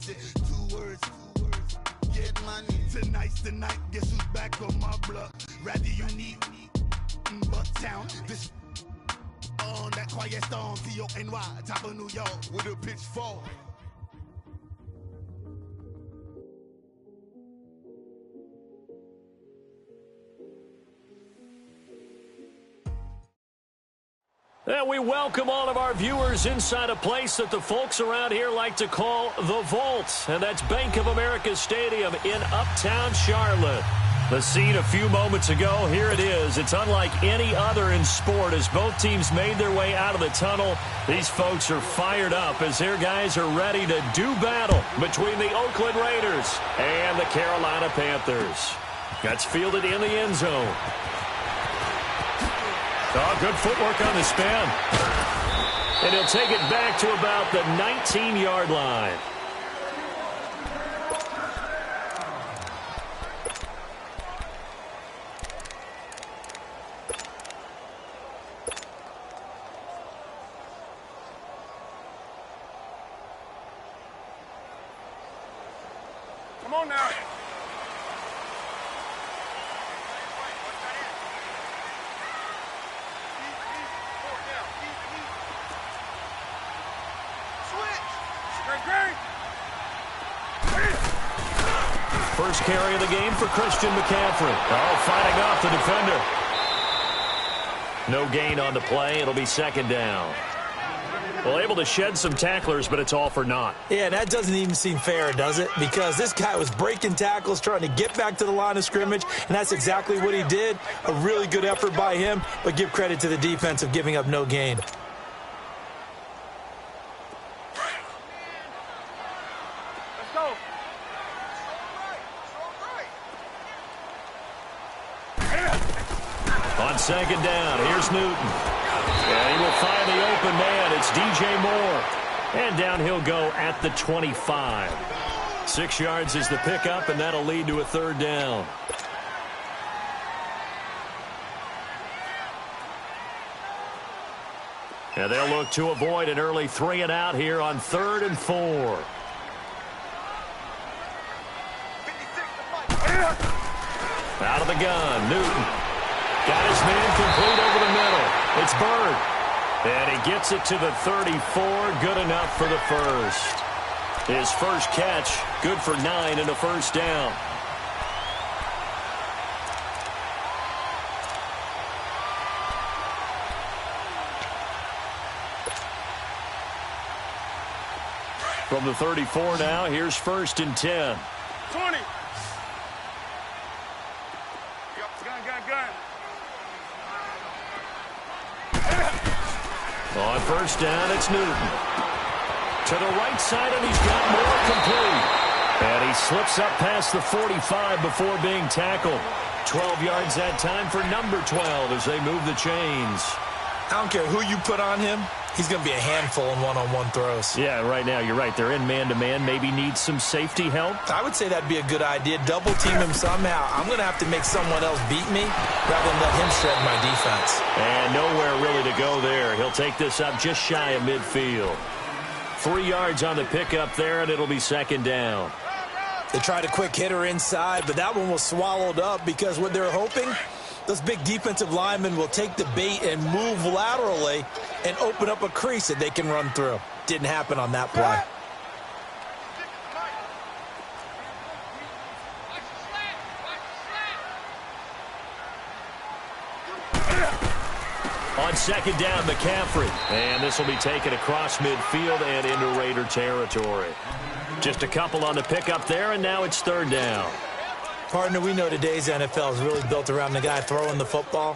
shit. Two words. Get money. Tonight's the night. Guess who's back on my block? Rather unique, but town. This on that quiet storm. T-O-N-Y, top of New York with a pitchfork. And we welcome all of our viewers inside a place that the folks around here like to call the Vault. And that's Bank of America Stadium in Uptown Charlotte. The scene a few moments ago, here it is. It's unlike any other in sport as both teams made their way out of the tunnel. These folks are fired up as their guys are ready to do battle between the Oakland Raiders and the Carolina Panthers. That's fielded in the end zone. Oh, good footwork on the spin. And he'll take it back to about the 19-yard line. Come on now. First carry of the game for Christian McCaffrey. Oh, fighting off the defender. No gain on the play. It'll be second down. Well, able to shed some tacklers, but it's all for naught. Yeah, that doesn't even seem fair, does it? Because this guy was breaking tackles, trying to get back to the line of scrimmage, and that's exactly what he did. A really good effort by him, but give credit to the defense of giving up no gain. Second down. Here's Newton. And he will find the open man. It's DJ Moore. And down he'll go at the 25. 6 yards is the pickup, and that'll lead to a third down. And they'll look to avoid an early 3 and out here on 3rd and 4. Out of the gun, Newton. Got his man complete over the middle. It's Bird. And he gets it to the 34. Good enough for the first. His first catch, good for 9 and a first down. From the 34 now, here's 1st and 10. 20. On first down, it's Newton. To the right side, and he's got more complete. And he slips up past the 45 before being tackled. 12 yards that time for number 12 as they move the chains. I don't care who you put on him. He's going to be a handful in one-on-one throws. Yeah, right now, you're right. They're in man-to-man. Maybe need some safety help. I would say that'd be a good idea. Double-team him somehow. I'm going to have to make someone else beat me rather than let him shred my defense. And nowhere really to go there. He'll take this up just shy of midfield. 3 yards on the pickup there, and it'll be second down. They tried a quick hitter inside, but that one was swallowed up because what they're hoping, those big defensive linemen will take the bait and move laterally and open up a crease that they can run through. Didn't happen on that play. On second down, McCaffrey. And this will be taken across midfield and into Raider territory. Just a couple on the pickup there, and now it's third down. Partner, we know today's NFL is really built around the guy throwing the football.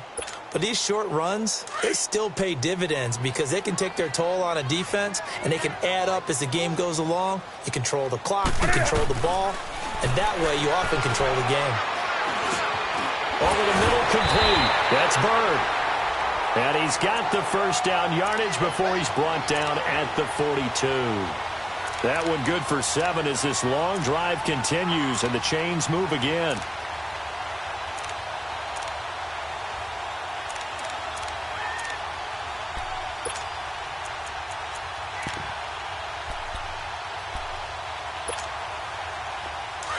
But these short runs, they still pay dividends because they can take their toll on a defense, and they can add up as the game goes along. You control the clock, you control the ball, and that way you often control the game. Over the middle, complete. That's Bird. And he's got the first down yardage before he's brought down at the 42. That one good for 7 as this long drive continues and the chains move again.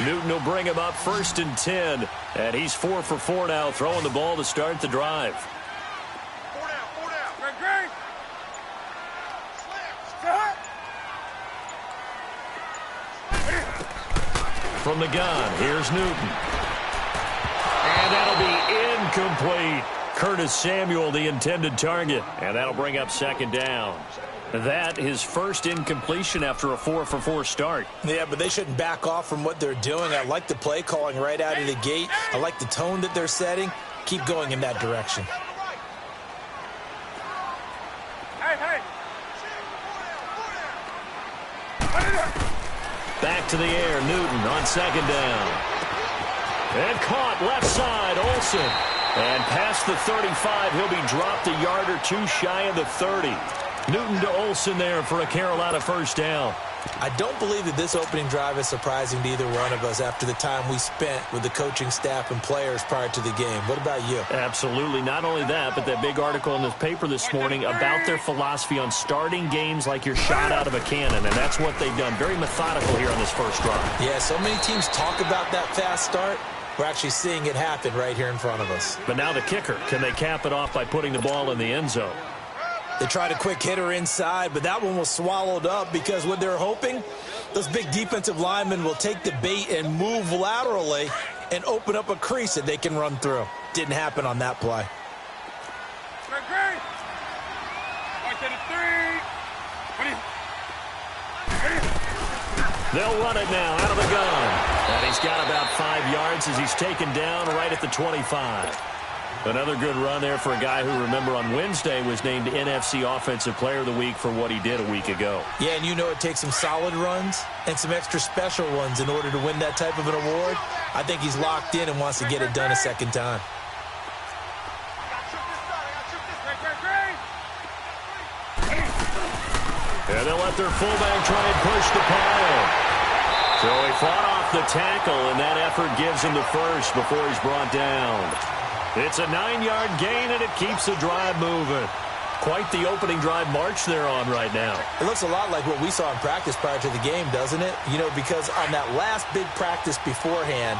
Newton will bring him up 1st and 10. And he's 4 for 4 now, throwing the ball to start the drive. 4 down, 4 down. Great. From the gun, here's Newton. And that'll be incomplete. Curtis Samuel, the intended target. And that'll bring up 2nd down. That his first incompletion after a 4 for 4 start. Yeah, but they shouldn't back off from what they're doing. I like the play calling right out of the gate. I like the tone that they're setting. Keep going in that direction. Hey. Back to the air, Newton on 2nd down. And caught left side, Olsen. And past the 35, he'll be dropped a yard or two shy of the 30. Newton to Olsen there for a Carolina 1st down. I don't believe that this opening drive is surprising to either one of us after the time we spent with the coaching staff and players prior to the game. What about you? Absolutely. Not only that, but that big article in the paper this morning about their philosophy on starting games like you're shot out of a cannon, and that's what they've done. Very methodical here on this first drive. Yeah, so many teams talk about that fast start. We're actually seeing it happen right here in front of us. But now the kicker. Can they cap it off by putting the ball in the end zone? They tried a quick hitter inside, but that one was swallowed up because what they're hoping, those big defensive linemen will take the bait and move laterally and open up a crease that they can run through. Didn't happen on that play. Great. Right to the 3. They'll run it now out of the gun. And he's got about 5 yards as he's taken down right at the 25. Another good run there for a guy who, remember, on Wednesday was named NFC Offensive Player of the Week for what he did a week ago. Yeah, and you know it takes some solid runs and some extra special ones in order to win that type of an award. I think he's locked in and wants to get it done a second time. And they'll let their fullback try and push the pile. So he fought off the tackle, and that effort gives him the first before he's brought down. It's a 9-yard gain, and it keeps the drive moving. Quite the opening drive march they're on right now. It looks a lot like what we saw in practice prior to the game, doesn't it? You know, because on that last big practice beforehand,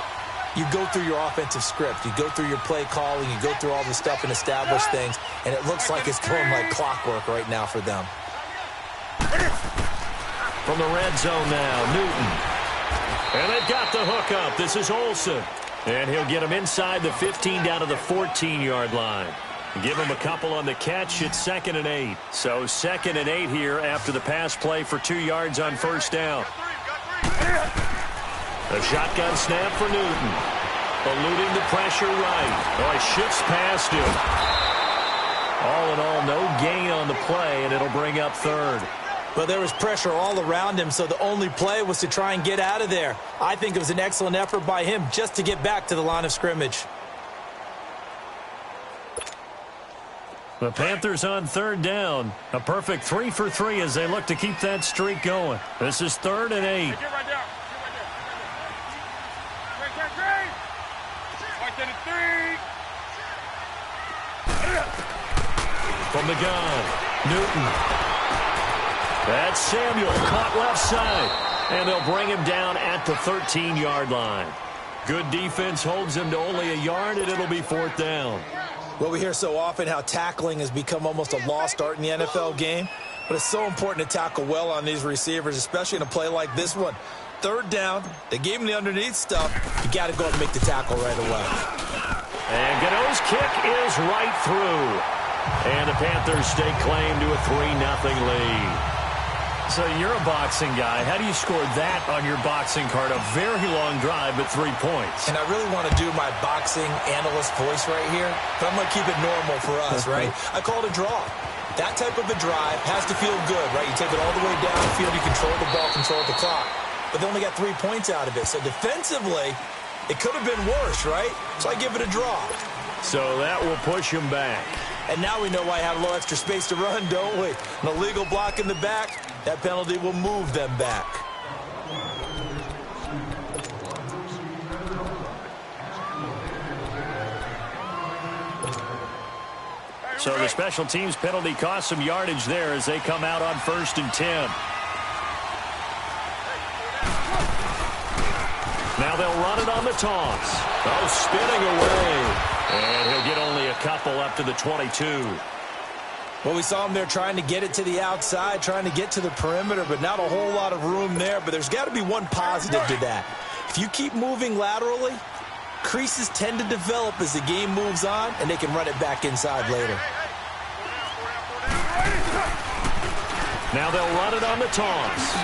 you go through your offensive script. You go through your play calling. You go through all the stuff and establish things, and it looks like it's going like clockwork right now for them. From the red zone now, Newton. And they've got the hook up. This is Olsen. And he'll get him inside the 15 down to the 14-yard line. Give him a couple on the catch. It's 2nd and 8. So 2nd and 8 here after the pass play for 2 yards on 1st down. A shotgun snap for Newton. Eluding the pressure right. Oh, he shifts past him. All in all, no gain on the play, and it'll bring up 3rd. But there was pressure all around him, so the only play was to try and get out of there. I think it was an excellent effort by him just to get back to the line of scrimmage. The Panthers on 3rd down. A perfect 3 for 3 as they look to keep that streak going. This is 3rd and 8. Get right there. Great. Right to the 3. From the gun, Newton. That's Samuel, caught left side. And they'll bring him down at the 13-yard line. Good defense holds him to only a yard, and it'll be 4th down. Well, we hear so often how tackling has become almost a lost art in the NFL game. But it's so important to tackle well on these receivers, especially in a play like this one. 3rd down, they gave him the underneath stuff. You got to go and make the tackle right away. And Gano's kick is right through. And the Panthers stake claim to a 3-0 lead. So you're a boxing guy. How do you score that on your boxing card? A very long drive, but 3 points. And I really want to do my boxing analyst voice right here, but I'm going to keep it normal for us, right? I call it a draw. That type of a drive has to feel good, right? You take it all the way downfield, you control the ball, control the clock. But they only got 3 points out of it. So defensively, it could have been worse, right? So I give it a draw. So that will push him back. And now we know why I have a little extra space to run, don't we? An illegal block in the back. That penalty will move them back. So the special teams penalty cost some yardage there as they come out on 1st and 10. Now Now they'll run it on the toss. Oh, spinning away. And he'll get only a couple up to the 22. Well, we saw him there trying to get it to the outside, trying to get to the perimeter, but not a whole lot of room there. But there's got to be one positive to that. If you keep moving laterally, creases tend to develop as the game moves on, and they can run it back inside later. Now they'll run it on the toss.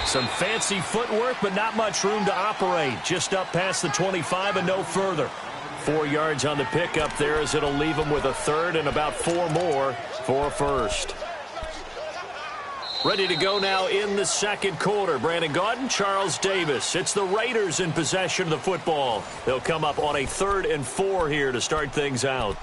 Some fancy footwork, but not much room to operate. Just up past the 25 and no further. 4 yards on the pickup there as it'll leave them with a third and about 4 more for a first. Ready to go now in the second quarter. Brandon Gaudin, Charles Davis. It's the Raiders in possession of the football. They'll come up on a 3rd and 4 here to start things out.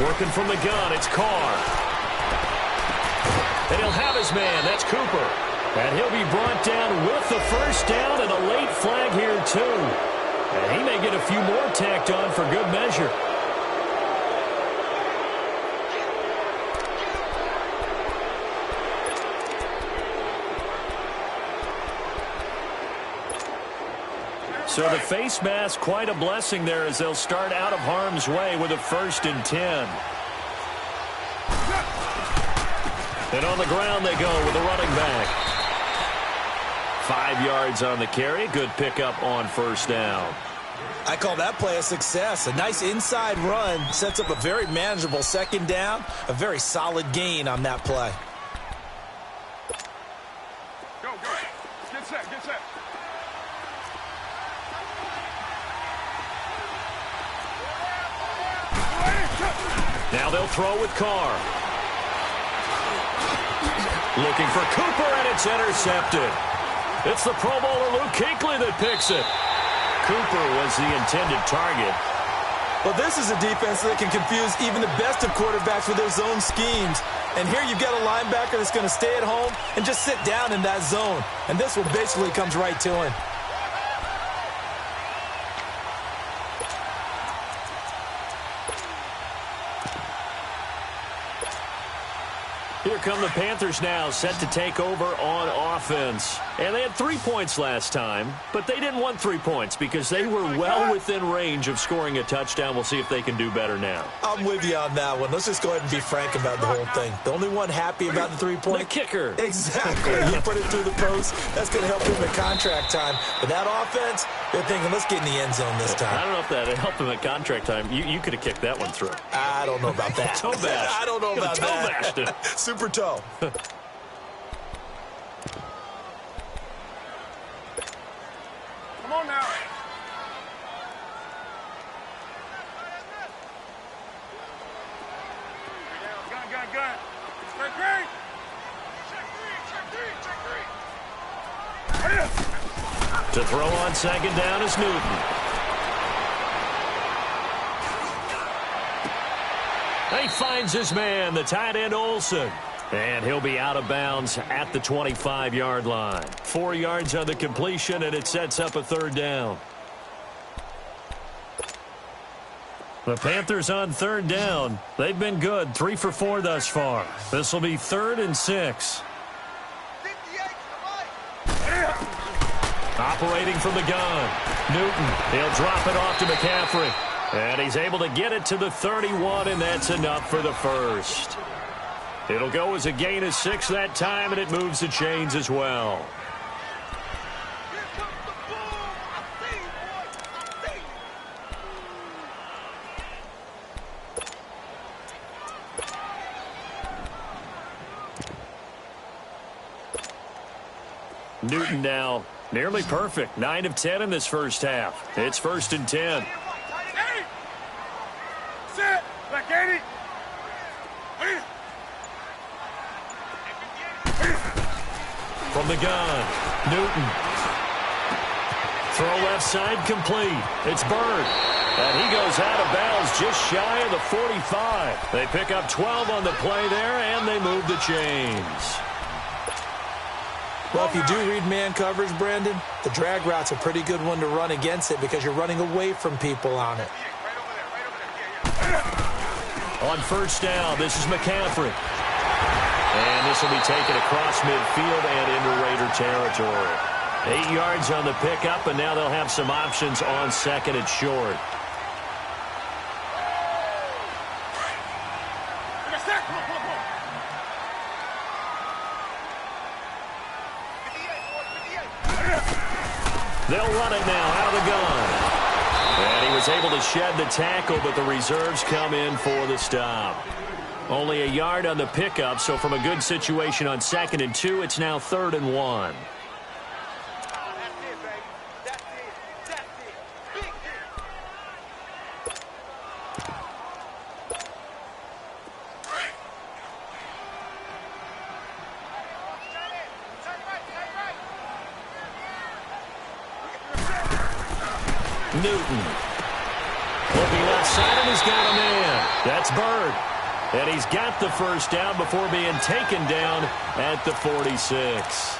Working from the gun, it's Carr. And he'll have his man, that's Cooper. And he'll be brought down with the first down and a late flag here too. And he may get a few more tacked on for good measure. So the face mask, quite a blessing there as they'll start out of harm's way with a 1st and 10. And on the ground they go with a running back. 5 yards on the carry. Good pickup on first down. I call that play a success. A nice inside run sets up a very manageable 2nd down. A very solid gain on that play. Go. Get set. Now they'll throw with Carr. Looking for Cooper, and it's intercepted. It's the Pro Bowler Luke Kuechly that picks it. Cooper was the intended target. Well, this is a defense that can confuse even the best of quarterbacks with their zone schemes. And here you've got a linebacker that's going to stay at home and just sit down in that zone. And this one basically comes right to him. Here come the Panthers now, set to take over on offense. And they had 3 points last time, but they didn't want 3 points because they were well within range of scoring a touchdown. We'll see if they can do better now. I'm with you on that one. Let's just go ahead and be frank about the whole thing. The only one happy about the 3-point? The kicker. Exactly. You put it through the post. That's going to help him at contract time. But that offense, they're thinking, let's get in the end zone this time. I don't know if that helped him at contract time. You could have kicked that one through. I don't know about that. Toe bash. I don't know about toe that. Bashed it. Super toe. Come on now. Gun. Straight green. Check three. To throw on 2nd down is Newton. He finds his man, the tight end Olsen. And he'll be out of bounds at the 25-yard line. 4 yards on the completion, and it sets up a 3rd down. The Panthers on 3rd down. They've been good, 3 for 4 thus far. This will be 3rd and 6. Operating from the gun. Newton, he'll drop it off to McCaffrey. And he's able to get it to the 31, and that's enough for the first. It'll go as a gain of 6 that time, and it moves the chains as well. Newton now nearly perfect. 9 of 10 in this first half. It's 1st and 10. Sit. Back 80. From the gun, Newton. Throw left side complete. It's Bird. And he goes out of bounds just shy of the 45. They pick up 12 on the play there, and they move the chains. Well, if you do read man coverage, Brandon, the drag route's a pretty good one to run against it because you're running away from people on it. On first down, this is McCaffrey. And this will be taken across midfield and into Raider territory. 8 yards on the pickup, and now they'll have some options on second and short. They'll run it now out of the gun. And he was able to shed the tackle, but the reserves come in for the stop. Only a yard on the pickup, so from a good situation on 2nd and 2, it's now 3rd and 1. Newton. Looking left side, and he's got a man. That's Bird. And he's got the first down before being taken down at the 46.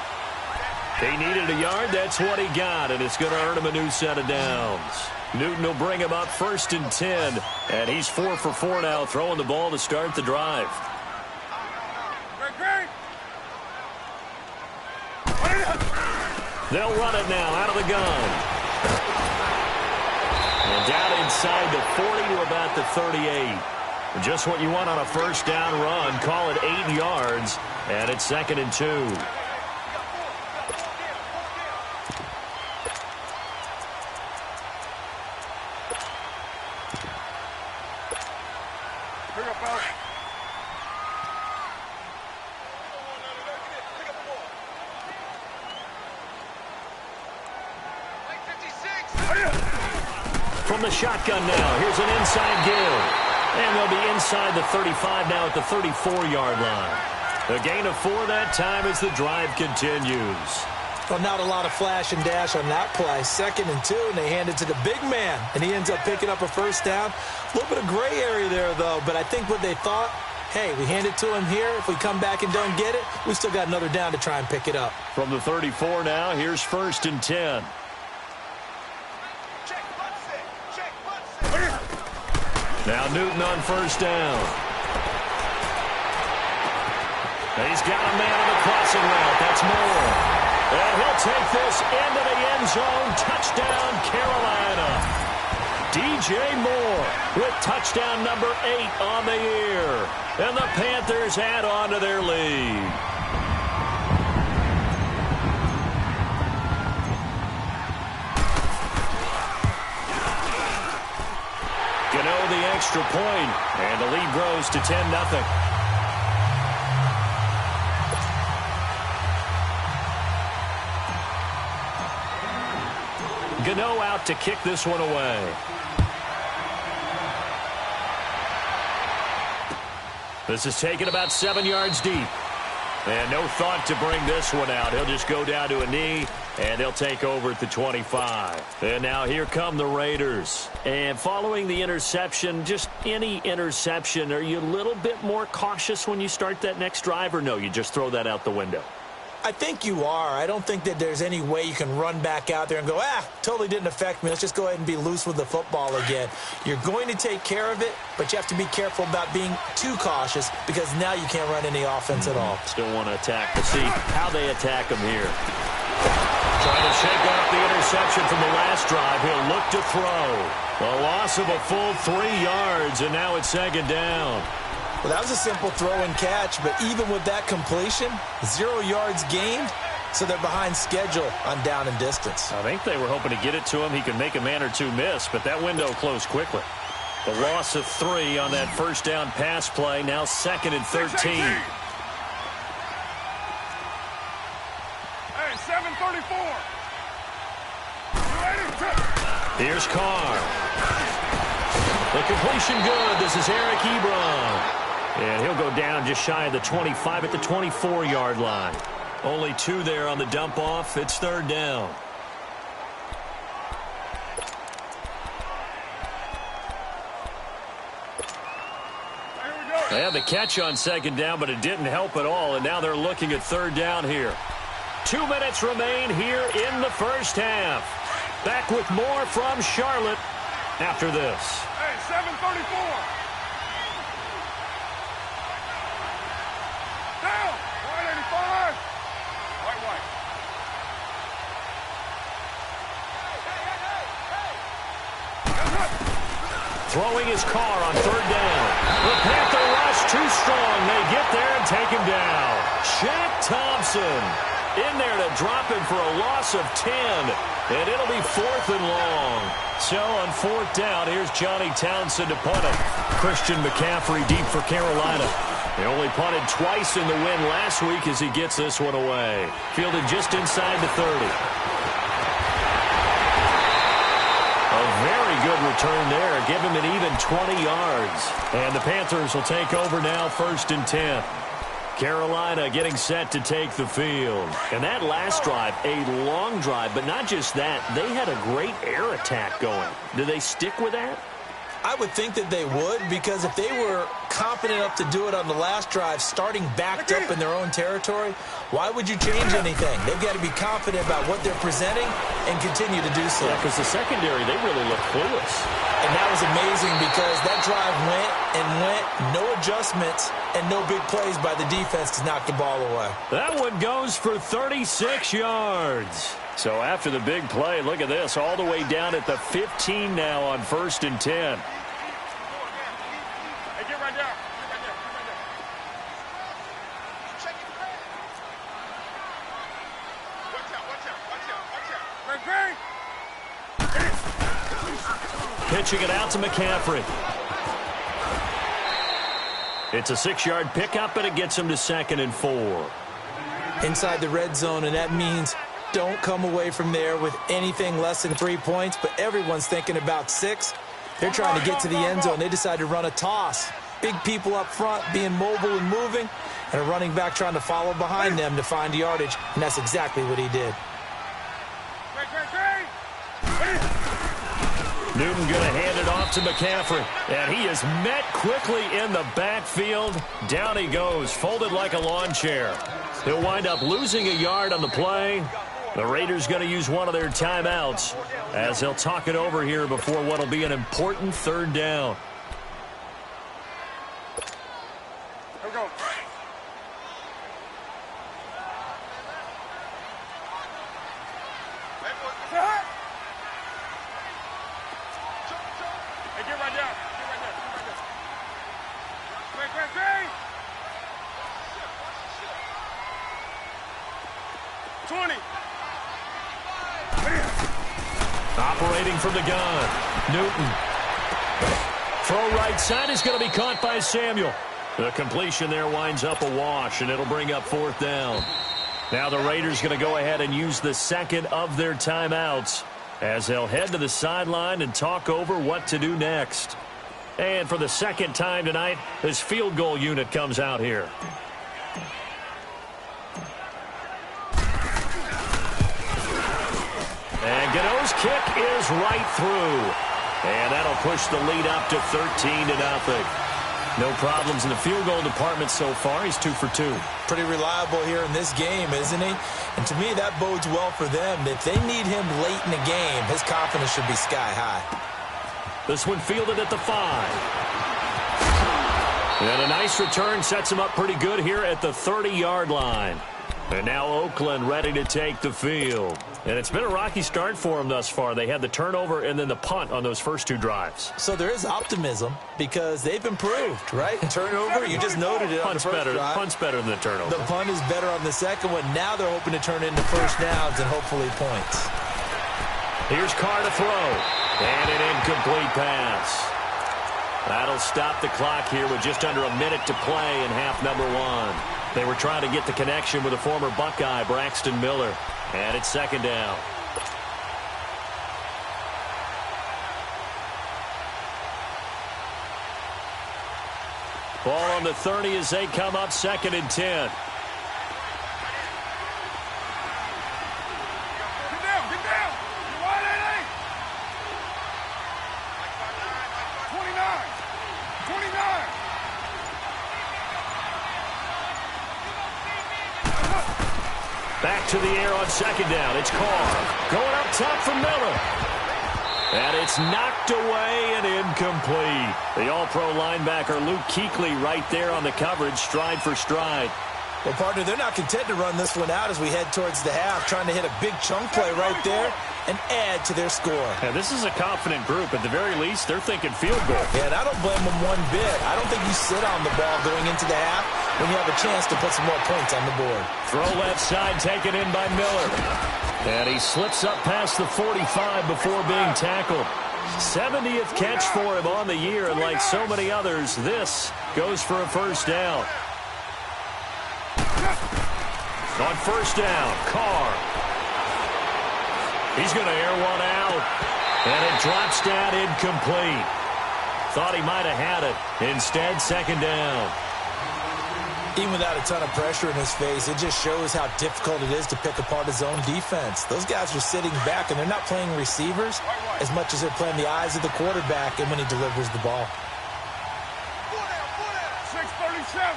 He needed a yard. That's what he got, and it's going to earn him a new set of downs. Newton will bring him up 1st and 10, and he's 4 for 4 now, throwing the ball to start the drive. They'll run it now out of the gun. And down inside the 40 to about the 38. Just what you want on a first down run. Call it 8 yards, and it's 2nd and 2. From the shotgun now, here's an inside give. And they'll be inside the 35 now at the 34-yard line. A gain of 4 that time as the drive continues. Well, not a lot of flash and dash on that play. 2nd and 2, and they hand it to the big man. And he ends up picking up a first down. A little bit of gray area there, though. But I think what they thought, hey, we hand it to him here. If we come back and don't get it, we still got another down to try and pick it up. From the 34 now, here's 1st and 10. Now Newton on first down. He's got a man on the crossing route. That's Moore. And he'll take this into the end zone. Touchdown, Carolina. DJ Moore with touchdown number 8 on the year. And the Panthers add on to their lead. Gano the extra point, and the lead grows to 10-0. Gano out to kick this one away. This is taken about 7 yards deep. And no thought to bring this one out. He'll just go down to a knee, and he'll take over at the 25. And now here come the Raiders. And following the interception, just any interception, are you a little bit more cautious when you start that next drive, or no, you just throw that out the window? I think you are. I don't think that there's any way you can run back out there and go, totally didn't affect me. Let's just go ahead and be loose with the football again. You're going to take care of it, but you have to be careful about being too cautious because now you can't run any offense at all. Still want to attack. We'll see how they attack him here. Trying to shake off the interception from the last drive. He'll look to throw. A loss of a full 3 yards, and now it's 2nd down. Well, that was a simple throw and catch, but even with that completion, 0 yards gained, so they're behind schedule on down and distance. I think they were hoping to get it to him. He could make a man or two miss, but that window closed quickly. The loss of 3 on that first down pass play, now 2nd and 13. Hey, 7:34. Here's Carr. The completion good. This is Eric Ebron. And he'll go down just shy of the 25 at the 24-yard line. Only 2 there on the dump off. It's 3rd down. They had the catch on second down, but it didn't help at all, and now they're looking at third down here. 2 minutes remain here in the first half. Back with more from Charlotte after this. Hey, 7:34. Down. 185. White. Throwing his car on third down. The Panther rush too strong. They get there and take him down. Shaq Thompson in there to drop him for a loss of 10. And it'll be 4th and long. So on 4th down, here's Johnny Townsend to punt it. Christian McCaffrey deep for Carolina. They only punted twice in the win last week as he gets this one away. Fielded just inside the 30. A very good return there. Give him an even 20 yards. And the Panthers will take over now, 1st and 10. Carolina getting set to take the field. And that last drive, a long drive, but not just that. They had a great air attack going. Do they stick with that? I would think that they would, because if they were confident enough to do it on the last drive, starting backed up in their own territory, why would you change anything? They've got to be confident about what they're presenting and continue to do so. Yeah, because the secondary, they really look clueless. And that was amazing because that drive went, no adjustments, and no big plays by the defense to knock the ball away. That one goes for 36 yards. So after the big play, look at this, all the way down at the 15 now on 1st and 10. Hey, get right there. Pitching it out to McCaffrey. It's a 6-yard pickup, and it gets him to 2nd and 4. Inside the red zone, and that means don't come away from there with anything less than 3 points, but everyone's thinking about 6. They're trying to get to the end zone. They decide to run a toss. Big people up front being mobile and moving, and a running back trying to follow behind them to find yardage, and that's exactly what he did. Newton going to hand it off to McCaffrey. And he is met quickly in the backfield. Down he goes, folded like a lawn chair. He'll wind up losing a yard on the play. The Raiders going to use one of their timeouts as they'll talk it over here before what will be an important 3rd down. Here we go. Hey, get right there. 20. Operating from the gun, Newton. Throw right side is going to be caught by Samuel. The completion there winds up a wash, and it'll bring up 4th down. Now the Raiders going to go ahead and use the 2nd of their timeouts as they'll head to the sideline and talk over what to do next. And for the 2nd time tonight, this field goal unit comes out here. And Gano's kick is right through. And that'll push the lead up to 13-0. No problems in the field goal department so far. He's 2 for 2. Pretty reliable here in this game, isn't he? And to me, that bodes well for them. If they need him late in the game, his confidence should be sky high. This one fielded at the 5. And a nice return sets him up pretty good here at the 30-yard line. And now Oakland ready to take the field. And it's been a rocky start for them thus far. They had the turnover and then the punt on those first 2 drives. So there is optimism because they've improved, right? Turnover, you just noted it on the first drive. Punt's better than the turnover. The punt is better on the second one. Now they're hoping to turn into first downs and hopefully points. Here's Carr to throw. And an incomplete pass. That'll stop the clock here with just under a minute to play in half number 1. They were trying to get the connection with a former Buckeye, Braxton Miller. And it's 2nd down. Ball on the 30 as they come up 2nd and 10. Get down. You wide, 29. Back to the air on second down. It's Carr. Going up top for Miller. And it's knocked away and incomplete. The all-pro linebacker Luke Kuechly right there on the coverage, stride for stride. Well, partner, they're not content to run this one out as we head towards the half, trying to hit a big chunk play right there and add to their score. Yeah, this is a confident group. At the very least, they're thinking field goal. Yeah, and I don't blame them one bit. I don't think you sit on the ball going into the half when you have a chance to put some more points on the board. Throw left side taken in by Miller. And he slips up past the 45 before being tackled. 70th catch for him on the year, and like so many others, this goes for a first down. On first down, Carr. He's going to air one out, and it drops down incomplete. Thought he might have had it. Instead, second down. Even without a ton of pressure in his face, it just shows how difficult it is to pick apart his own defense. Those guys are sitting back, and they're not playing receivers as much as they're playing the eyes of the quarterback and when he delivers the ball. 6:37.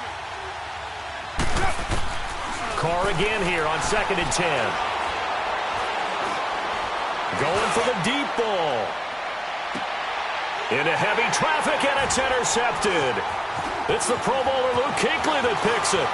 Carr again here on 2nd and 10. Going for the deep ball. Into heavy traffic, and it's intercepted. It's the Pro Bowler Luke Kuechly that picks it.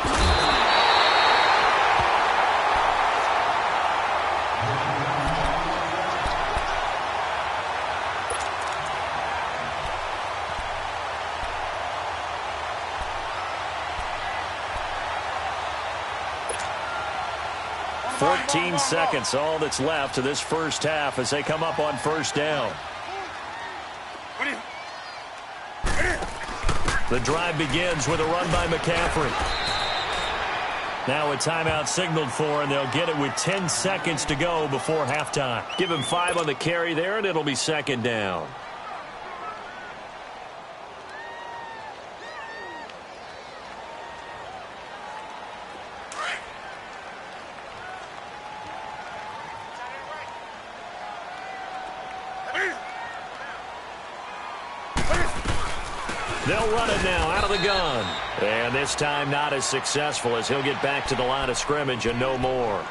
14 seconds, all that's left to this first half as they come up on first down. The drive begins with a run by McCaffrey. Now a timeout signaled for, and they'll get it with 10 seconds to go before halftime. Give him 5 on the carry there, and it'll be second down. They'll run it now out of the gun. And this time not as successful as he'll get back to the line of scrimmage and no more.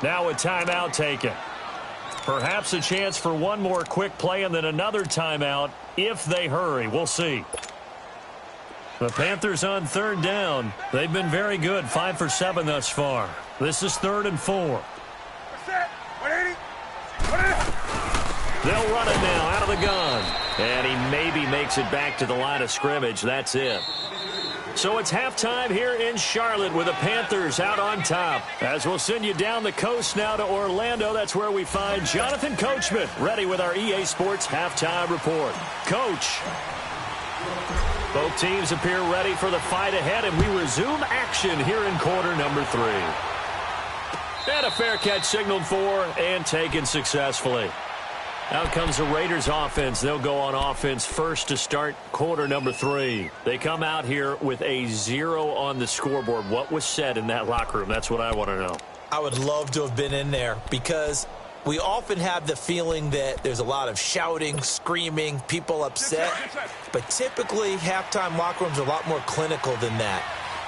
Now a timeout taken. Perhaps a chance for one more quick play and then another timeout if they hurry. We'll see. The Panthers on third down. They've been very good, 5 for 7 thus far. This is 3rd and 4. They'll run it now out of the gun. And he maybe makes it back to the line of scrimmage. That's it. So it's halftime here in Charlotte with the Panthers out on top. As we'll send you down the coast now to Orlando, that's where we find Jonathan Coachman ready with our EA Sports halftime report. Coach. Both teams appear ready for the fight ahead, and we resume action here in quarter number 3. And a fair catch signaled for and taken successfully. Out comes the Raiders offense. They'll go on offense first to start quarter number 3. They come out here with a 0 on the scoreboard. What was said in that locker room? That's what I want to know. I would love to have been in there because we often have the feeling that there's a lot of shouting, screaming, people upset. But typically, halftime locker rooms are a lot more clinical than that.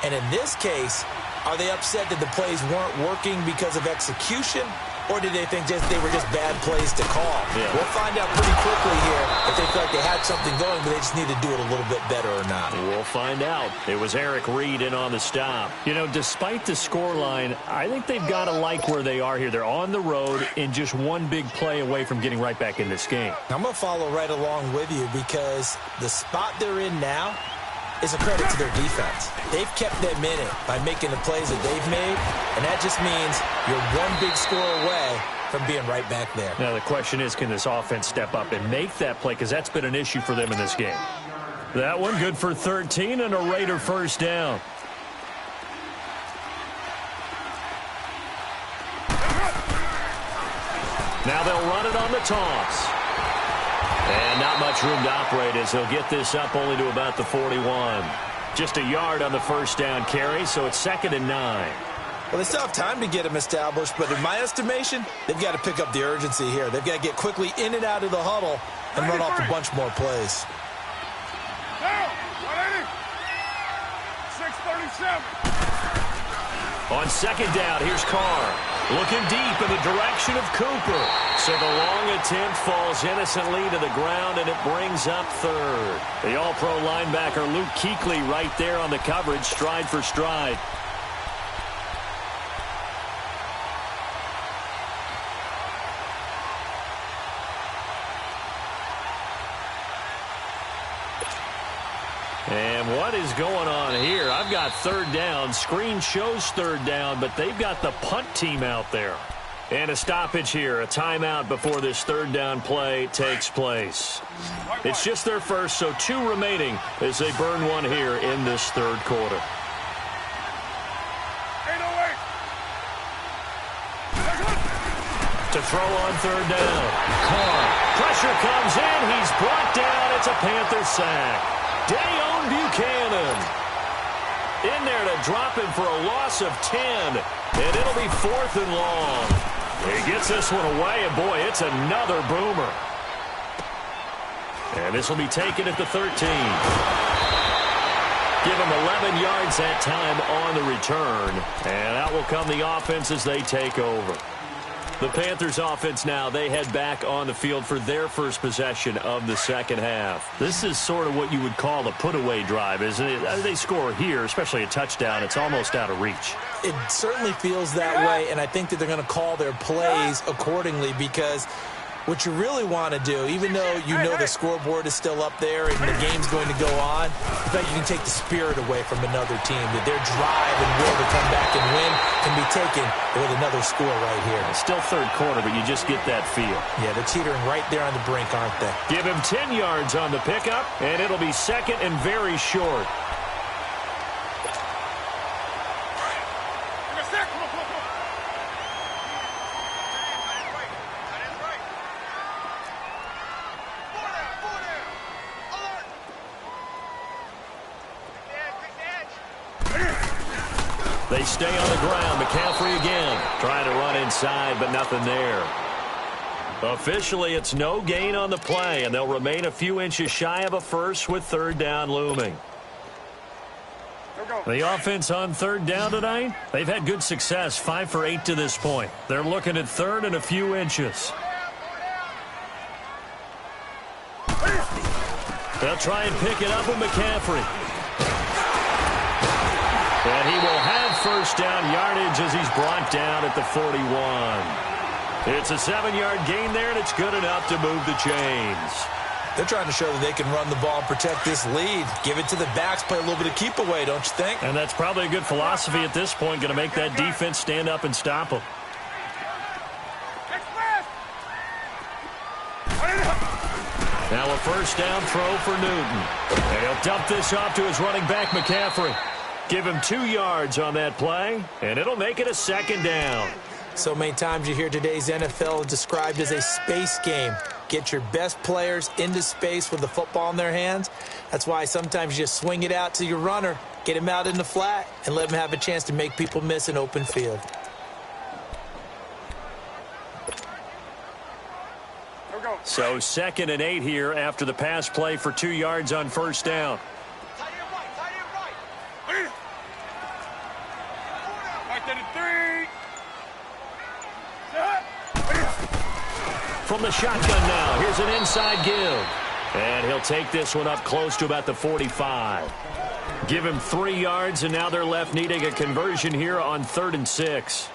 And in this case, are they upset that the plays weren't working because of execution? Or did they think they were just bad plays to call? Yeah. We'll find out pretty quickly here if they feel like they had something going, but they just need to do it a little bit better or not. We'll find out. It was Eric Reed in on the stop. You know, despite the scoreline, I think they've got to like where they are here. They're on the road and just one big play away from getting right back in this game. I'm going to follow right along with you because the spot they're in now is a credit to their defense. They've kept them in it by making the plays that they've made, and that just means you're one big score away from being right back there. Now the question is, can this offense step up and make that play, because that's been an issue for them in this game. That one good for 13 and a Raider first down. Now they'll run it on the toss. And not much room to operate as they'll get this up only to about the 41. Just a yard on the first down carry, so it's 2nd and 9. Well, they still have time to get them established, but in my estimation, they've got to pick up the urgency here. They've got to get quickly in and out of the huddle and run off a bunch more plays. Down, 180. 6:37. On second down, here's Carr. Looking deep in the direction of Cooper. So the long attempt falls innocently to the ground, and it brings up third. The all-pro linebacker Luke Kuechly right there on the coverage, stride for stride. And what is going on here? I've got third down. Screen shows third down, but they've got the punt team out there. And a stoppage here, a timeout before this third down play takes place. It's just their first, so 2 remaining as they burn one here in this third quarter. To throw on third down. Carr. Pressure comes in. He's brought down. It's a Panther sack. Dayon Buchanan in there to drop him for a loss of 10. And it'll be 4th and long. He gets this one away, and boy, it's another boomer. And this will be taken at the 13. Give him 11 yards that time on the return. And out will come the offense as they take over. The Panthers offense now, they head back on the field for their first possession of the second half. This is sort of what you would call a put-away drive, isn't it? As they score here, especially a touchdown, it's almost out of reach. It certainly feels that way, and I think that they're going to call their plays accordingly, because what you really want to do, even though you know the scoreboard is still up there and the game's going to go on, in fact, you can take the spirit away from another team, that their drive and will to come back and win can be taken with another score right here. It's still third quarter, but you just get that feel. Yeah, they're teetering right there on the brink, aren't they? Give him 10 yards on the pickup, and it'll be second and very short. They stay on the ground. McCaffrey again. Trying to run inside, but nothing there. Officially, it's no gain on the play, and they'll remain a few inches shy of a first with third down looming. The offense on third down tonight, they've had good success, 5 for 8 to this point. They're looking at third and a few inches. They'll try and pick it up with McCaffrey. And he will have first down yardage as he's brought down at the 41. It's a 7-yard gain there, and it's good enough to move the chains. They're trying to show that they can run the ball and protect this lead. Give it to the backs, play a little bit of keep away, don't you think? And that's probably a good philosophy at this point, going to make that defense stand up and stop them. Now a first down throw for Newton. And he'll dump this off to his running back, McCaffrey. Give him 2 yards on that play, and it'll make it a second down. So many times you hear today's NFL described as a space game. Get your best players into space with the football in their hands. That's why sometimes you just swing it out to your runner, get him out in the flat, and let him have a chance to make people miss an open field. So 2nd and 8 here after the pass play for 2 yards on first down. From the shotgun now, here's an inside give. And he'll take this one up close to about the 45. Give him 3 yards, and now they're left needing a conversion here on 3rd and 6.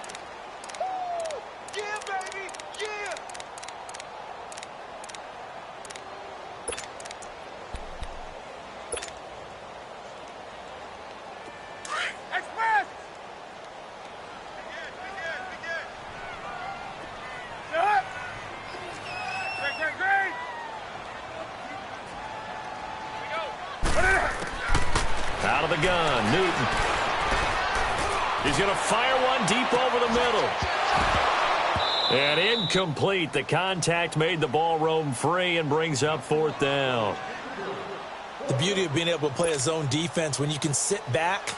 Out of the gun, Newton. He's going to fire one deep over the middle. And incomplete. The contact made the ball roam free and brings up 4th down. The beauty of being able to play a zone defense, when you can sit back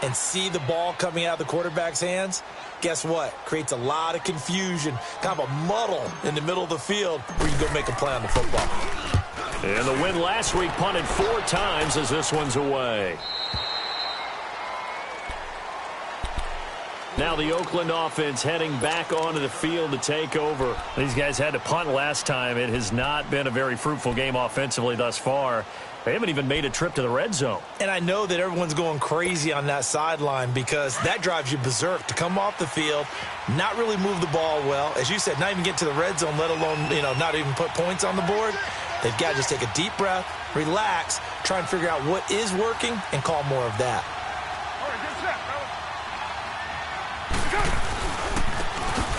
and see the ball coming out of the quarterback's hands, guess what? Creates a lot of confusion, kind of a muddle in the middle of the field where you can go make a play on the football. And the win last week punted 4 times as this one's away. Now the Oakland offense heading back onto the field to take over. These guys had to punt last time. It has not been a very fruitful game offensively thus far. They haven't even made a trip to the red zone. And I know that everyone's going crazy on that sideline because that drives you berserk to come off the field, not really move the ball well. As you said, not even get to the red zone, let alone, not even put points on the board. They've got to just take a deep breath, relax, try and figure out what is working, and call more of that.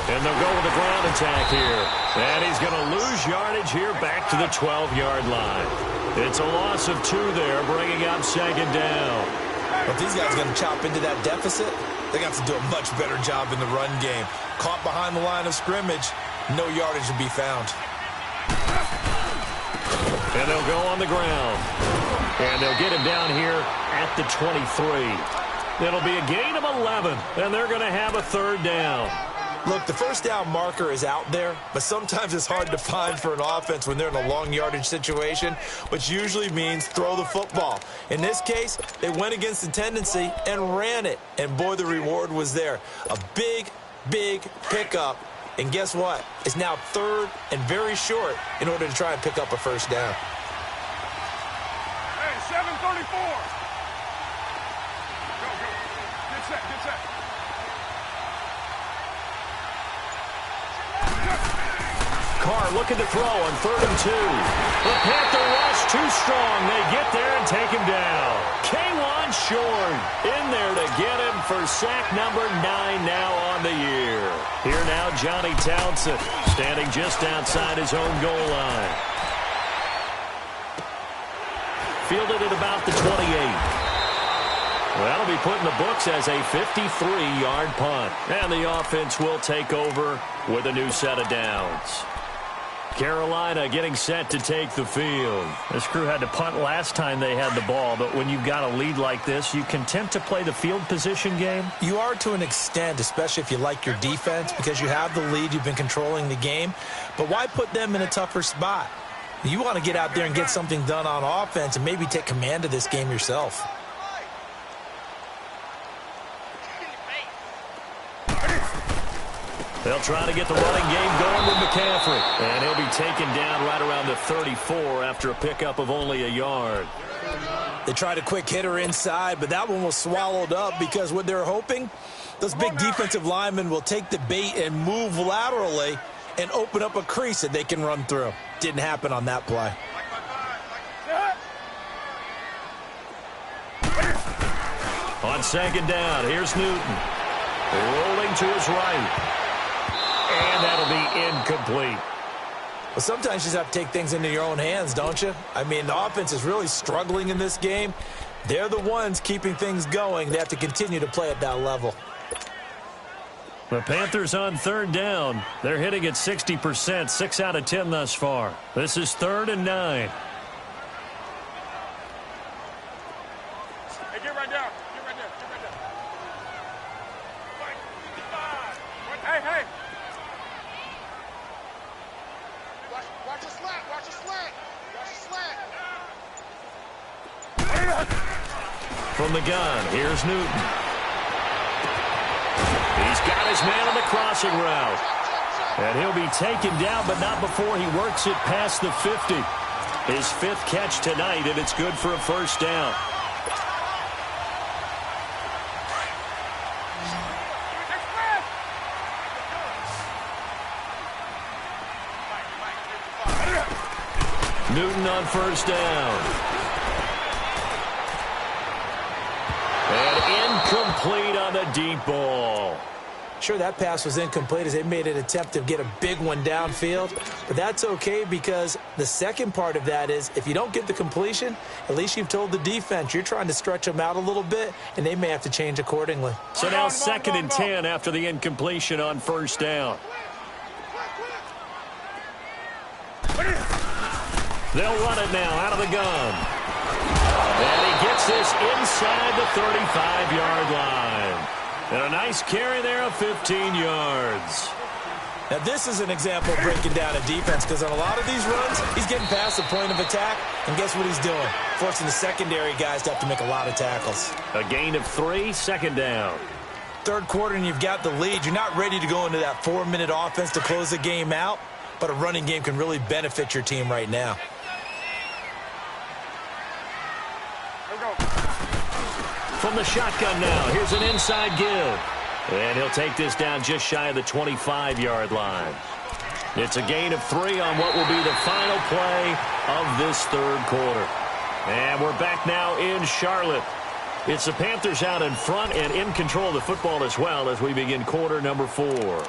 And they'll go with the ground attack here. And he's going to lose yardage here back to the 12-yard line. It's a loss of 2 there, bringing up second down. If these guys are going to chop into that deficit, they got to do a much better job in the run game. Caught behind the line of scrimmage, no yardage to be found. And they'll go on the ground. And they'll get him down here at the 23. It'll be a gain of 11, and they're going to have a third down. Look, the first down marker is out there, but sometimes it's hard to find for an offense when they're in a long yardage situation, which usually means throw the football. In this case, they went against the tendency and ran it, and boy, the reward was there. A big, big pickup, and guess what? It's now third and very short in order to try and pick up a first down. Hey, 7:34. Go. Get set. Carr looking to throw on 3rd and 2. The Panther rush too strong. They get there and take him down. K'Wan Short in there to get him for sack number 9 now on the year. Here now Johnny Townsend standing just outside his own goal line. Fielded at about the 28. That'll be put in the books as a 53-yard punt. And the offense will take over with a new set of downs. Carolina getting set to take the field. This crew had to punt last time they had the ball, but when you've got a lead like this, you content to play the field position game? You are to an extent, especially if you like your defense, because you have the lead, you've been controlling the game. But why put them in a tougher spot? You want to get out there and get something done on offense and maybe take command of this game yourself. They'll try to get the running game going with McCaffrey. And he'll be taken down right around the 34 after a pickup of only a yard. They tried a quick hitter inside, but that one was swallowed up because what they're hoping, those big defensive linemen will take the bait and move laterally and open up a crease that they can run through. Didn't happen on that play. On second down, here's Newton. Rolling to his right. And that'll be incomplete. Well, sometimes you just have to take things into your own hands, don't you? I mean, the offense is really struggling in this game. They're the ones keeping things going. They have to continue to play at that level. The Panthers on third down. They're hitting at 60%, 6 out of 10 thus far. This is 3rd and 9. Hey, get right down. Hey. Watch your slant. From the gun, here's Newton. He's got his man on the crossing route. And he'll be taken down, but not before he works it past the 50. His 5th catch tonight, and it's good for a first down. Newton on first down. And incomplete on the deep ball. Sure, that pass was incomplete as they made an attempt to get a big one downfield. But that's okay because the second part of that is if you don't get the completion, at least you've told the defense you're trying to stretch them out a little bit, and they may have to change accordingly. So now 2nd and 10 after the incompletion on first down. They'll run it now out of the gun. And he gets this inside the 35-yard line. And a nice carry there of 15 yards. Now, this is an example of breaking down a defense because on a lot of these runs, he's getting past the point of attack, and guess what he's doing? Forcing the secondary guys to have to make a lot of tackles. A gain of 3, 2nd down. third quarter and you've got the lead. You're not ready to go into that 4-minute offense to close the game out, but a running game can really benefit your team right now. From the shotgun now, here's an inside give. And he'll take this down just shy of the 25-yard line. It's a gain of 3 on what will be the final play of this third quarter. And we're back now in Charlotte. It's the Panthers out in front and in control of the football as well as we begin quarter number 4.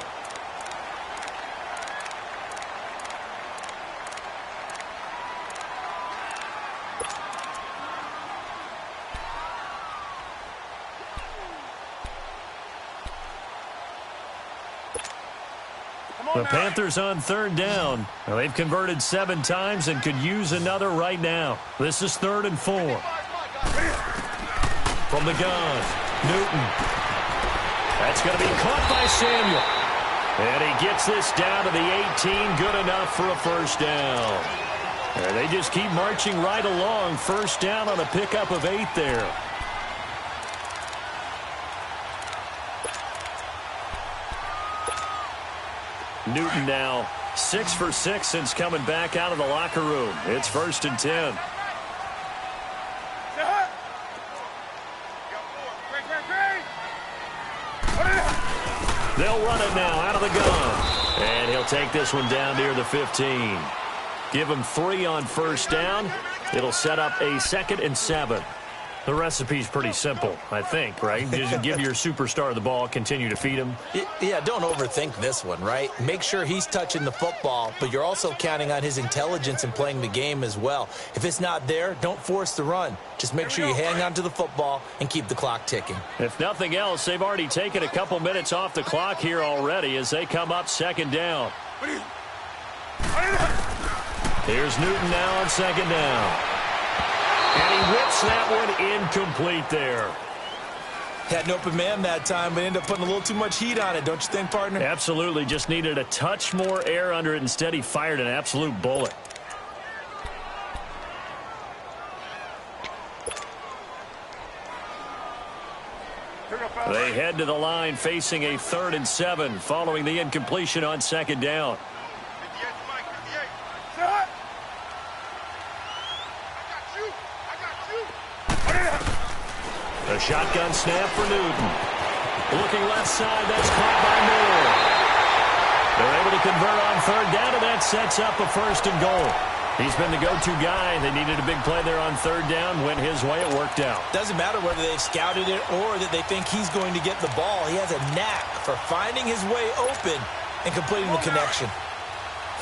The Panthers on third down. Well, they've converted 7 times and could use another right now. This is 3rd and 4. From the gun, Newton. That's going to be caught by Samuel. And he gets this down to the 18. Good enough for a first down. And they just keep marching right along. First down on a pickup of 8 there. Newton now 6 for 6 since coming back out of the locker room. It's 1st and 10. They'll run it now out of the gun. And he'll take this one down near the 15. Give him 3 on first down. It'll set up a 2nd and 7. The recipe's pretty simple, I think, right? Just give your superstar the ball, continue to feed him. Yeah, don't overthink this one, right? Make sure he's touching the football, but you're also counting on his intelligence in playing the game as well. If it's not there, don't force the run. Just make sure you hang on to the football and keep the clock ticking. If nothing else, they've already taken a couple minutes off the clock here already as they come up 2nd down. Here's Newton now on 2nd down. And he whips that one incomplete there. Had an open man that time, but ended up putting a little too much heat on it, don't you think, partner? Absolutely. Just needed a touch more air under it. Instead, he fired an absolute bullet. They head to the line facing a 3rd and 7 following the incompletion on 2nd down. A shotgun snap for Newton. Looking left side, that's caught by Moore. They're able to convert on 3rd down, and that sets up a 1st and goal. He's been the go-to guy. They needed a big play there on 3rd down. Went his way, it worked out. Doesn't matter whether they've scouted it or that they think he's going to get the ball. He has a knack for finding his way open and completing the connection.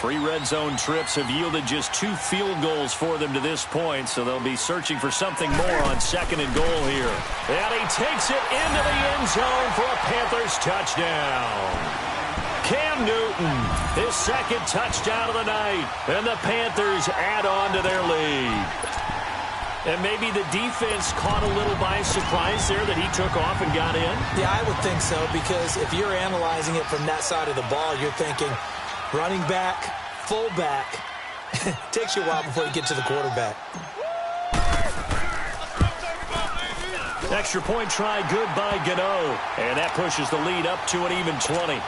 3 red zone trips have yielded just 2 field goals for them to this point, so they'll be searching for something more on 2nd and goal here. And he takes it into the end zone for a Panthers touchdown. Cam Newton, his 2nd touchdown of the night, and the Panthers add on to their lead. And maybe the defense caught a little by surprise there that he took off and got in? Yeah, I would think so, because if you're analyzing it from that side of the ball, you're thinking running back, fullback. Takes you a while before you get to the quarterback. Extra point try good by Gano. And that pushes the lead up to an even 20.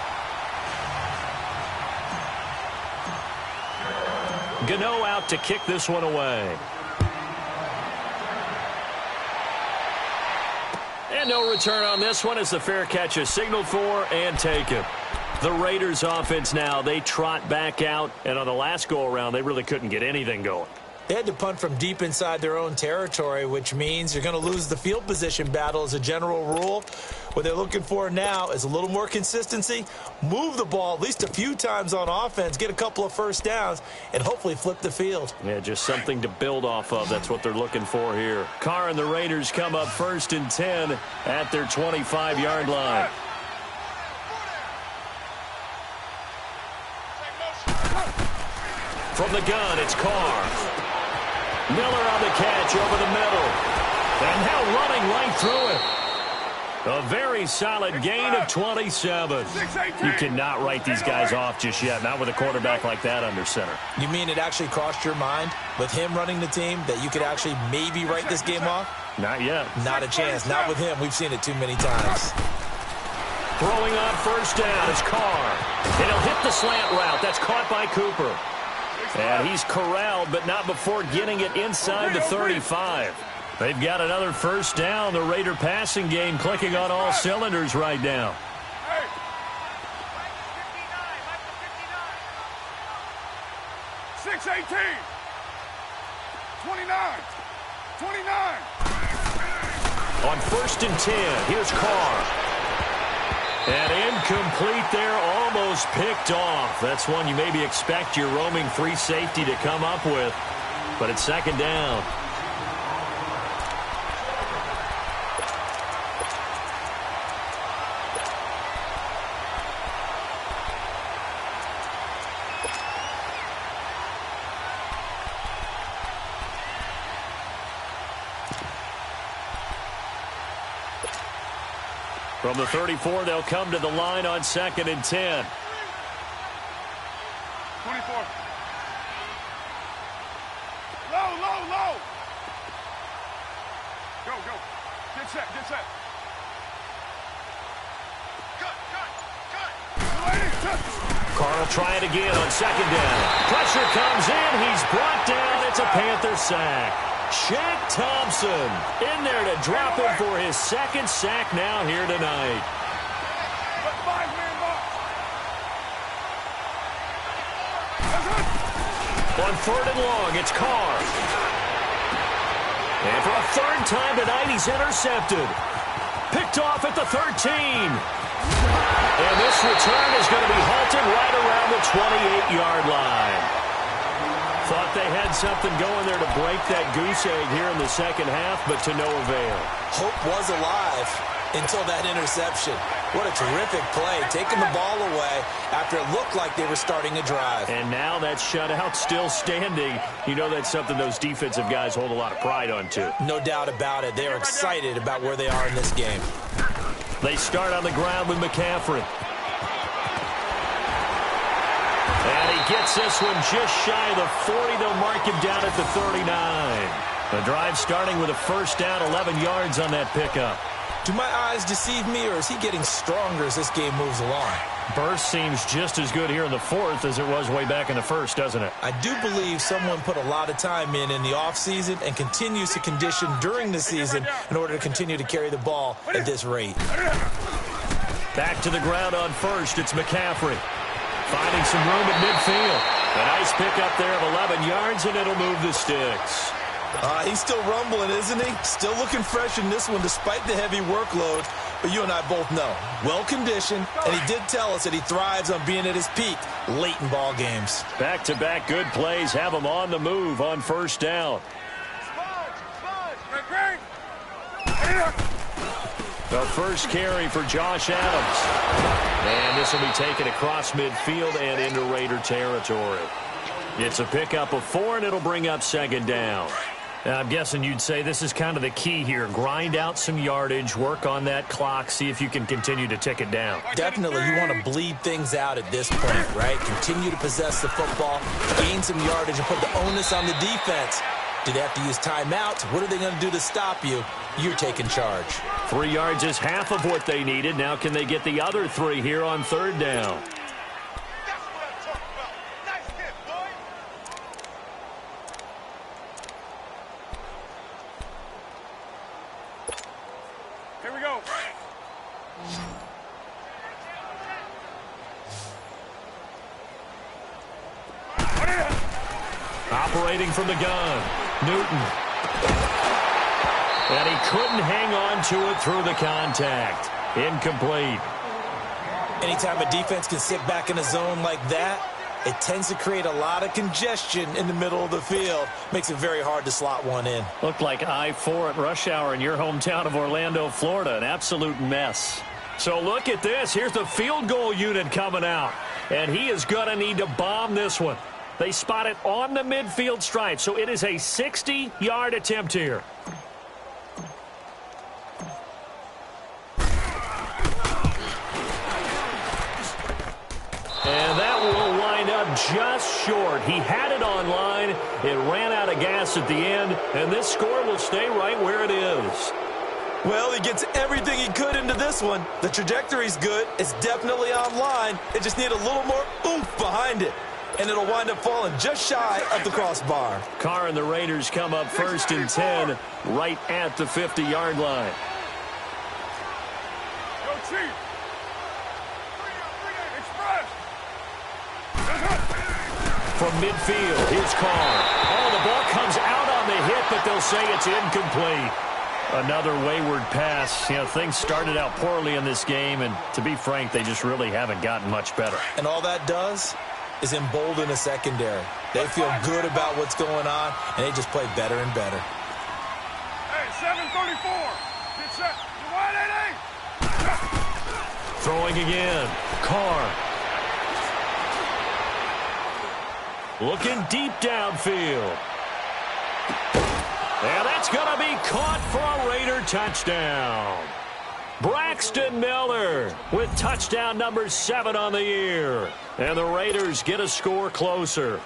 Gano out to kick this one away. And no return on this one as the fair catch is signaled for and taken. The Raiders offense now, they trot back out, and on the last go-around, they really couldn't get anything going. They had to punt from deep inside their own territory, which means you're going to lose the field position battle as a general rule. What they're looking for now is a little more consistency, move the ball at least a few times on offense, get a couple of first downs, and hopefully flip the field. Yeah, just something to build off of. That's what they're looking for here. Carr and the Raiders come up 1st and 10 at their 25-yard line. From the gun, it's Carr. Miller on the catch over the middle. And now running right through it. A very solid gain of 27. You cannot write these guys off just yet, not with a quarterback like that under center. You mean it actually crossed your mind with him running the team that you could actually maybe write this game off? Not yet. Not a chance. Not with him. We've seen it too many times. Throwing on first down is Carr. And he'll hit the slant route. That's caught by Cooper. And he's corralled, but not before getting it inside the 35. They've got another first down. The Raider passing game clicking on all cylinders right now. 6-18. 29. 29. On first and 10, here's Carr. And incomplete there, almost picked off. That's one you maybe expect your roaming free safety to come up with. But it's second down. From the 34, they'll come to the line on second and 10. 24. Low. Go. Get set. Cut. Carr will try it again on second down. Pressure comes in. He's brought down. It's a Panther sack. Shaq Thompson in there to drop him for his second sack now here tonight. On third and long, it's Carr. And for a third time tonight, he's intercepted. Picked off at the 13. And this return is going to be halted right around the 28-yard line. Thought they had something going there to break that goose egg here in the second half, but to no avail. Hope was alive until that interception. What a terrific play, taking the ball away after it looked like they were starting a drive. And now that shutout still standing. You know that's something those defensive guys hold a lot of pride on, too. No doubt about it. They're excited about where they are in this game. They start on the ground with McCaffrey. And he gets this one just shy of the 40. They'll mark him down at the 39. The drive starting with a first down, 11 yards on that pickup. Do my eyes deceive me, or is he getting stronger as this game moves along? Burst seems just as good here in the fourth as it was way back in the first, doesn't it? I do believe someone put a lot of time in the offseason and continues to condition during the season in order to continue to carry the ball at this rate. Back to the ground on first. It's McCaffrey. Finding some room at midfield. A nice pickup there of 11 yards, and it'll move the sticks. He's still rumbling, isn't he? Still looking fresh in this one despite the heavy workload. But you and I both know, well-conditioned, and he did tell us that he thrives on being at his peak late in ball games. Back-to-back good plays have him on the move on first down. The first carry for Josh Adams. And this will be taken across midfield and into Raider territory. It's a pickup of 4, and it'll bring up second down. Now, I'm guessing you'd say this is kind of the key here. Grind out some yardage, work on that clock, see if you can continue to tick it down. Definitely, you want to bleed things out at this point, right? Continue to possess the football, gain some yardage, and put the onus on the defense. Do they have to use timeouts? What are they going to do to stop you? You're taking charge. 3 yards is half of what they needed. Now can they get the other 3 here on third down? Here we go. Operating from the gun, Newton. And he couldn't hang on to it through the contact. Incomplete. Anytime a defense can sit back in a zone like that, it tends to create a lot of congestion in the middle of the field. Makes it very hard to slot one in. Looked like I-4 at rush hour in your hometown of Orlando, Florida. An absolute mess. So look at this. Here's the field goal unit coming out. And he is going to need to bomb this one. They spot it on the midfield stripe. So it is a 60-yard attempt here. And that will wind up just short. He had it on line. It ran out of gas at the end, and this score will stay right where it is. Well, he gets everything he could into this one. The trajectory's good. It's definitely online. It just need a little more oomph behind it. And it'll wind up falling just shy of the crossbar. Carr and the Raiders come up 1st and 10 right at the 50-yard line. Go Chief. Express. From midfield, here's Carr. Oh, the ball comes out on the hit, but they'll say it's incomplete. Another wayward pass. You know, things started out poorly in this game, and to be frank, they just really haven't gotten much better. And all that does is embolden a secondary. They feel good about what's going on, and they just play better and better. Hey, 734. Get set. You wide, 8-8. Throwing again. Carr. Looking deep downfield. And that's going to be caught for a Raider touchdown. Braxton Miller with touchdown number 7 on the year. And the Raiders get a score closer.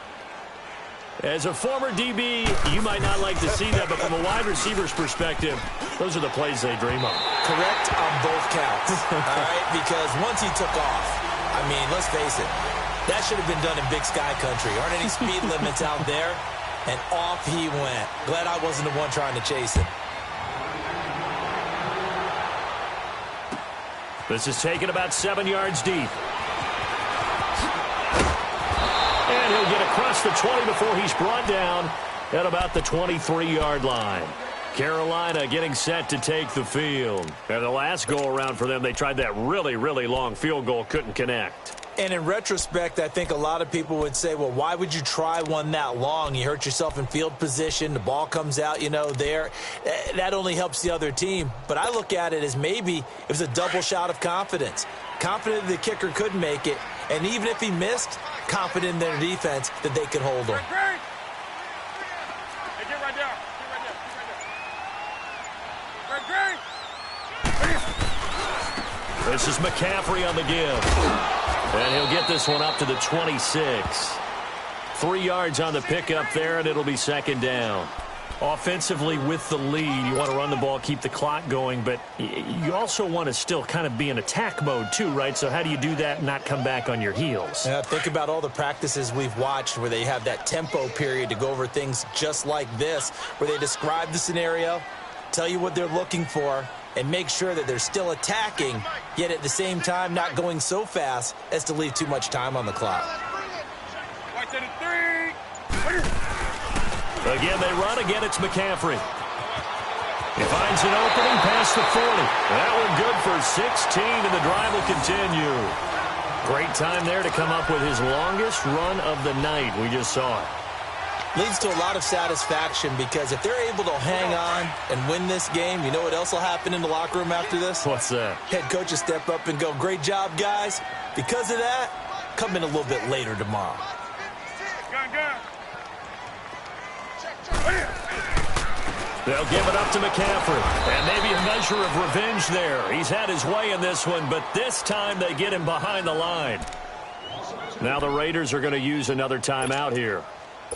As a former DB, you might not like to see that, but from a wide receiver's perspective, those are the plays they dream of. Correct on both counts, all right? Because once he took off, I mean, let's face it, that should have been done in Big Sky Country. Aren't any speed limits out there? And off he went. Glad I wasn't the one trying to chase him. This is taken about 7 yards deep. And he'll get across the 20 before he's brought down at about the 23-yard line. Carolina getting set to take the field. And the last go-around for them, they tried that really, really long field goal, couldn't connect. And in retrospect, I think a lot of people would say, well, why would you try one that long? You hurt yourself in field position. The ball comes out, you know, there. That only helps the other team. But I look at it as maybe it was a double shot of confidence. Confident the kicker could make it. And even if he missed, confident in their defense that they could hold him. Hey, get right there. Great. This is McCaffrey on the give. And he'll get this one up to the 26. 3 yards on the pickup there, and it'll be 2nd down. Offensively with the lead, you want to run the ball, keep the clock going, but you also want to still kind of be in attack mode too, right? So how do you do that and not come back on your heels? Yeah, think about all the practices we've watched where they have that tempo period to go over things just like this, where they describe the scenario, tell you what they're looking for, and make sure that they're still attacking, yet at the same time not going so fast as to leave too much time on the clock. Right to the 3. Again, they run. Again, it's McCaffrey. He finds an opening past the 40. That one good for 16, and the drive will continue. Great time there to come up with his longest run of the night. We just saw it. Leads to a lot of satisfaction because if they're able to hang on and win this game, you know what else will happen in the locker room after this? What's that? Head coach will step up and go, great job, guys. Because of that, come in a little bit later tomorrow. Gun. They'll give it up to McCaffrey. And maybe a measure of revenge there. He's had his way in this one, but this time they get him behind the line. Now the Raiders are going to use another timeout here.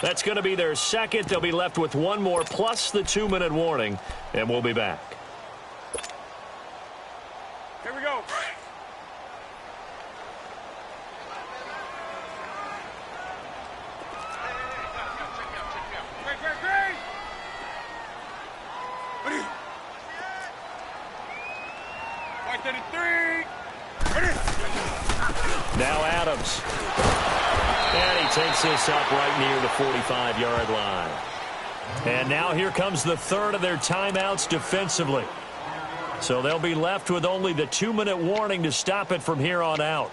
That's going to be their second. They'll be left with one more plus the 2-minute warning, and we'll be back. Here we go. Great. Right to the 3. Now Adams. And he takes this up right near the 45-yard line. And now here comes the third of their timeouts defensively. So they'll be left with only the 2-minute warning to stop it from here on out.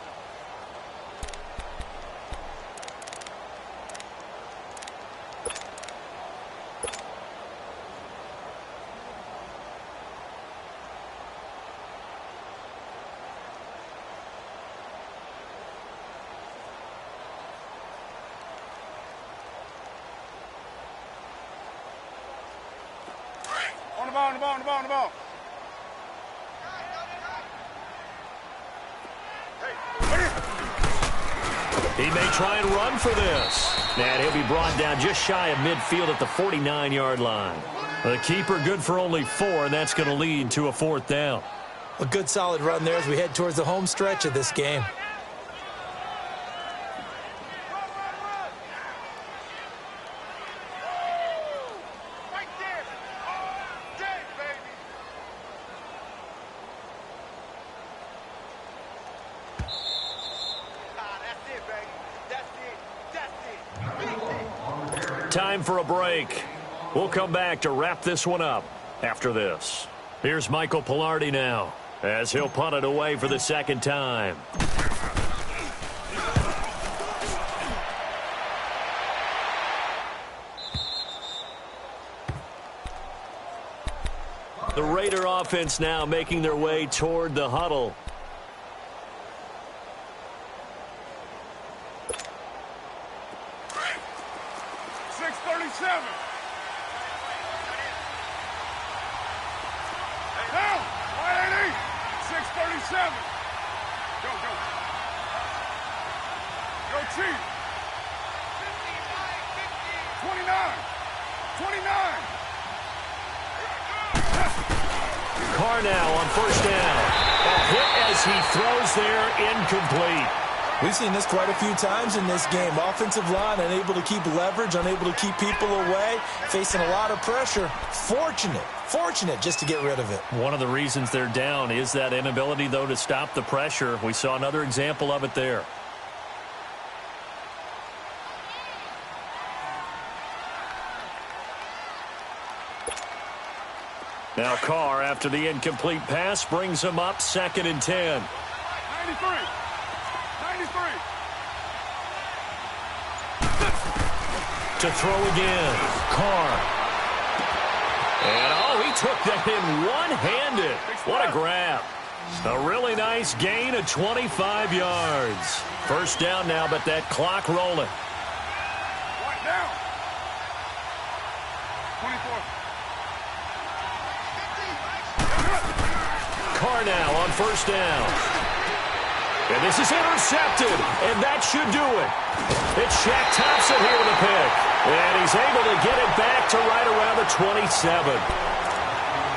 On the ball. He may try and run for this. And he'll be brought down just shy of midfield at the 49-yard line. The keeper good for only 4, and that's going to lead to a 4th down. A good solid run there as we head towards the home stretch of this game. Time for a break. We'll come back to wrap this one up after this. Here's Michael Pilardi now as he'll punt it away for the 2nd time. The Raider offense now making their way toward the huddle. Now on 1st down. A hit as he throws there, incomplete. We've seen this quite a few times in this game. Offensive line unable to keep leverage, unable to keep people away, facing a lot of pressure. Fortunate just to get rid of it. One of the reasons they're down is that inability, though, to stop the pressure. We saw another example of it there. Now Carr, after the incomplete pass, brings him up 2nd and 10. 93. To throw again. Carr. And, he took that in one-handed. What a grab. A really nice gain of 25 yards. 1st down now, but that clock rolling. Right now. 24. Carr now on 1st down. And this is intercepted, and that should do it. It's Shaq Thompson here with a pick. And he's able to get it back to right around the 27.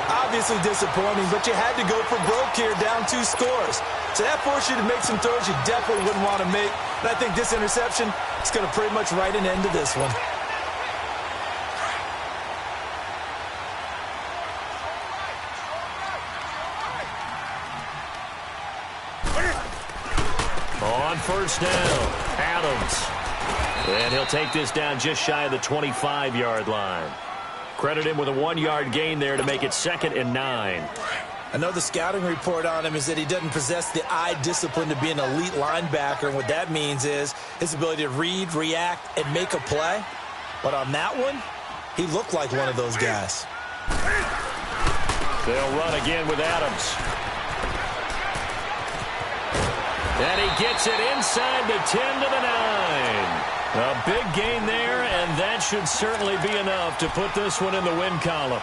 Obviously disappointing, but you had to go for broke here, down 2 scores. So that forced you to make some throws you definitely wouldn't want to make. And I think this interception is going to pretty much write an end to this one. On 1st down, Adams. And he'll take this down just shy of the 25-yard line. Credit him with a 1-yard gain there to make it 2nd and 9. I know the scouting report on him is that he doesn't possess the eye discipline to be an elite linebacker. And what that means is his ability to read, react, and make a play. But on that one, he looked like one of those guys. They'll run again with Adams. And he gets it inside the 10 to the 9. A big gain there, and that should certainly be enough to put this one in the win column.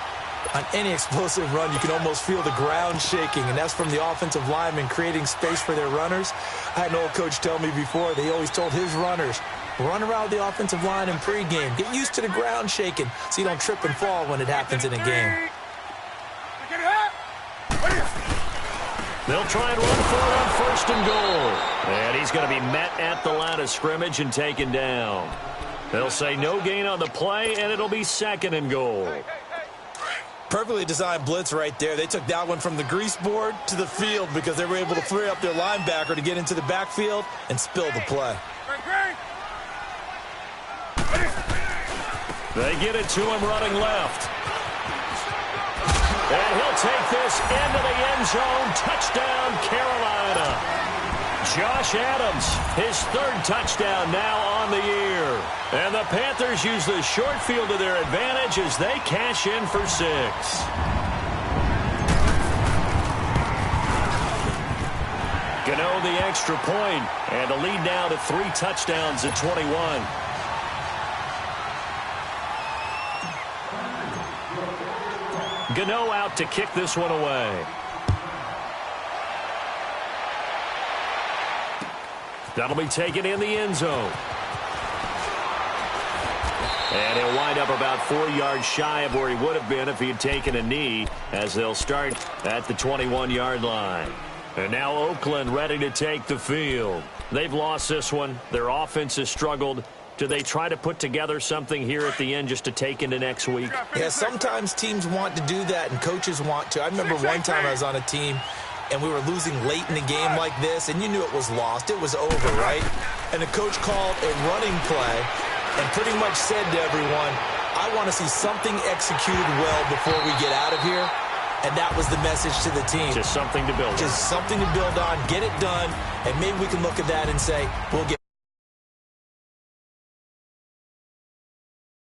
On any explosive run, you can almost feel the ground shaking, and that's from the offensive linemen creating space for their runners. I had an old coach tell me before, they always told his runners, run around the offensive line in pregame. Get used to the ground shaking so you don't trip and fall when it happens in a game. They'll try and run for it on 1st and goal. And he's going to be met at the line of scrimmage and taken down. They'll say no gain on the play, and it'll be 2nd and goal. Perfectly designed blitz right there. They took that one from the grease board to the field because they were able to free up their linebacker to get into the backfield and spill the play. They get it to him running left. And he'll take this into the end zone. Touchdown, Carolina. Josh Adams, his 3rd touchdown now on the year. And the Panthers use the short field to their advantage as they cash in for 6. Gano the extra point, and a lead now to 3 touchdowns at 21. Gano out to kick this one away. That'll be taken in the end zone. And he'll wind up about 4 yards shy of where he would have been if he had taken a knee, as they'll start at the 21-yard line. And now Oakland ready to take the field. They've lost this one. Their offense has struggled. Do they try to put together something here at the end just to take into next week? Yeah, sometimes teams want to do that and coaches want to. I remember one time I was on a team and we were losing late in the game like this, and you knew it was lost. It was over, right? And the coach called a running play and pretty much said to everyone, I want to see something executed well before we get out of here. And that was the message to the team. Just something to build on. Just something to build on, get it done, and maybe we can look at that and say, we'll get